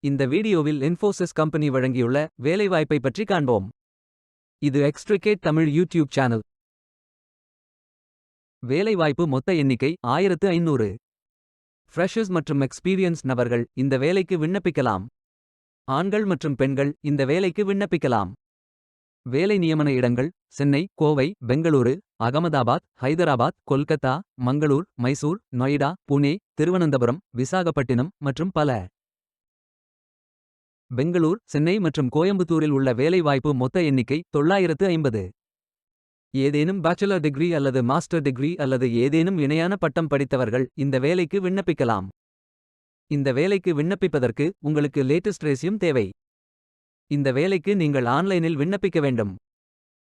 இந்த வீடியோவில் இன்ஃபோசிஸ் கம்பெனி வழங்கியுள்ள வேலைவாய்ப்பை பற்றி காண்போம். இது எக்ஸ்ட்ரிகேட் தமிழ் யூடியூப் சேனல். வேலைவாய்ப்பு மொத்த எண்ணிக்கை 1500. ஃப்ரெஷர்ஸ் மற்றும் எக்ஸ்பீரியன்ஸ் நபர்கள் இந்த வேலைக்கு விண்ணப்பிக்கலாம். ஆண்கள் மற்றும் பெண்கள் இந்த வேலைக்கு விண்ணப்பிக்கலாம். வேலை நியமன இடங்கள் சென்னை, கோவை, பெங்களூரு, அகமதாபாத், ஹைதராபாத், கொல்கத்தா, மங்களூர், மைசூர், நொய்டா, புனே, திருவனந்தபுரம், விசாகப்பட்டினம் மற்றும் பல. பெங்களூர், சென்னை மற்றும் கோயம்புத்தூரில் உள்ள வேலைவாய்ப்பு மொத்த எண்ணிக்கை 950. ஏதேனும் பேச்சுலர் டிகிரி அல்லது மாஸ்டர் டிகிரி அல்லது ஏதேனும் இணையான பட்டம் படித்தவர்கள் இந்த வேலைக்கு விண்ணப்பிக்கலாம். இந்த வேலைக்கு விண்ணப்பிப்பதற்கு உங்களுக்கு லேட்டஸ்ட் ரெஸ்யூம் தேவை. இந்த வேலைக்கு நீங்கள் ஆன்லைனில் விண்ணப்பிக்க வேண்டும்.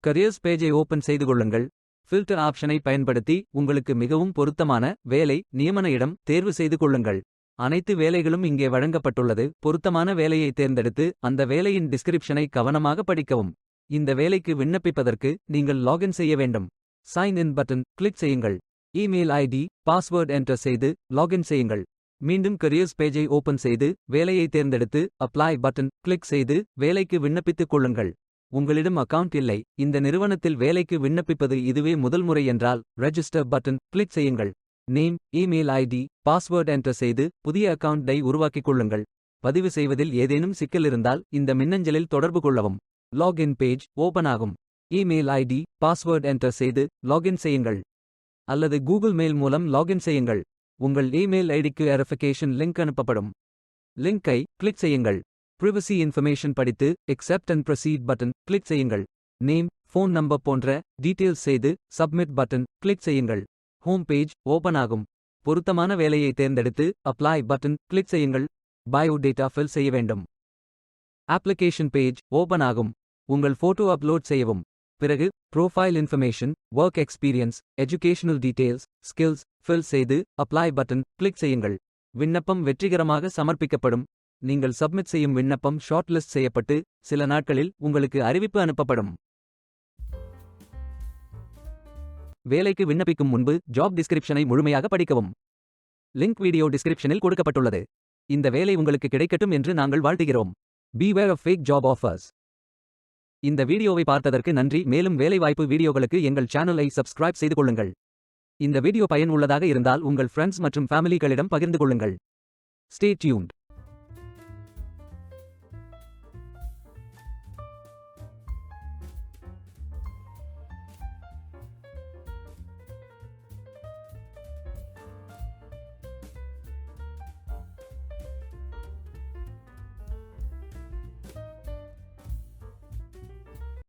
கரியர்ஸ் பேஜை ஓபன் செய்து கொள்ளுங்கள். ஃபில்டர் ஆப்ஷனை பயன்படுத்தி உங்களுக்கு மிகவும் பொருத்தமான வேலை நியமன இடம் தேர்வு செய்து கொள்ளுங்கள். அனைத்து வேலைகளும் இங்கே வழங்கப்பட்டுள்ளது. பொருத்தமான வேலையை தேர்ந்தெடுத்து அந்த வேலையின் டிஸ்கிரிப்ஷனை கவனமாக படிக்கவும். இந்த வேலைக்கு விண்ணப்பிப்பதற்கு நீங்கள் லாகின் செய்ய வேண்டும். சைன் இன் பட்டன் கிளிக் செய்யுங்கள். இமெயில் ஐடி பாஸ்வேர்ட் என்டர் செய்து லாகின் செய்யுங்கள். மீண்டும் கரியர்ஸ் பேஜை ஓபன் செய்து வேலையை தேர்ந்தெடுத்து அப்ளை பட்டன் கிளிக் செய்து வேலைக்கு விண்ணப்பித்துக் கொள்ளுங்கள். உங்களிடம் அக்கவுண்ட் இல்லை, இந்த நிறுவனத்தில் வேலைக்கு விண்ணப்பிப்பது இதுவே முதல் முறை என்றால் ரெஜிஸ்டர் பட்டன் கிளிக் செய்யுங்கள். Name, email ID, password enter செய்து புதிய அக்கவுண்டை உருவாக்கிக் கொள்ளுங்கள். பதிவு செய்வதில் ஏதேனும் சிக்கல் இருந்தால் இந்த மின்னஞ்சலில் தொடர்பு கொள்ளவும். லாகின் பேஜ் ஓபன் ஆகும். இமெயில் ஐடி பாஸ்வேர்ட் என்டர் செய்து லாகின் செய்யுங்கள். அல்லது கூகுள் மெயில் மூலம் லாகின் செய்யுங்கள். உங்கள் இமெயில் ஐடிக்கு வெரிஃபிகேஷன் லிங்க் அனுப்பப்படும். லிங்கை கிளிக் செய்யுங்கள். பிரைவசி இன்ஃபர்மேஷன் படித்து accept and proceed button click செய்யுங்கள். நேம், ஃபோன் நம்பர் போன்ற டீட்டெயில்ஸ் செய்து சப்மிட் பட்டன் கிளிக் செய்யுங்கள். ஹோம் பேஜ் ஓபன் ஆகும். பொருத்தமான வேலையை தேர்ந்தெடுத்து அப்ளை பட்டன் கிளிக் செய்யுங்கள். பயோ டேட்டா ஃபில் செய்ய வேண்டும். அப்ளிகேஷன் பேஜ் ஓபன் ஆகும். உங்கள் போட்டோ அப்லோட் செய்யவும். பிறகு profile information, work experience, educational details, skills fill செய்து அப்ளை பட்டன் கிளிக் செய்யுங்கள். விண்ணப்பம் வெற்றிகரமாக சமர்ப்பிக்கப்படும். நீங்கள் சப்மிட் செய்யும் விண்ணப்பம் ஷார்ட் லிஸ்ட் செய்யப்பட்டு சில நாட்களில் உங்களுக்கு அறிவிப்பு அனுப்பப்படும். வேலைக்கு விண்ணப்பிக்கும் முன்பு ஜாப் டிஸ்கிரிப்ஷனை முழுமையாக படிக்கவும். லிங்க் வீடியோ டிஸ்கிரிப்ஷனில் கொடுக்கப்பட்டுள்ளது. இந்த வேலை உங்களுக்கு கிடைக்கட்டும் என்று நாங்கள் வாழ்த்துகிறோம். Beware of fake job offers. இந்த வீடியோவை பார்த்ததற்கு நன்றி. மேலும் வேலைவாய்ப்பு வீடியோகளுக்கு எங்கள் சேனலை சப்ஸ்கிரைப் செய்து கொள்ளுங்கள். இந்த வீடியோ பயனுள்ளதாக இருந்தால் உங்கள் ஃப்ரெண்ட்ஸ் மற்றும் ஃபேமிலிகளிடம் பகிர்ந்து கொள்ளுங்கள். Stay tuned.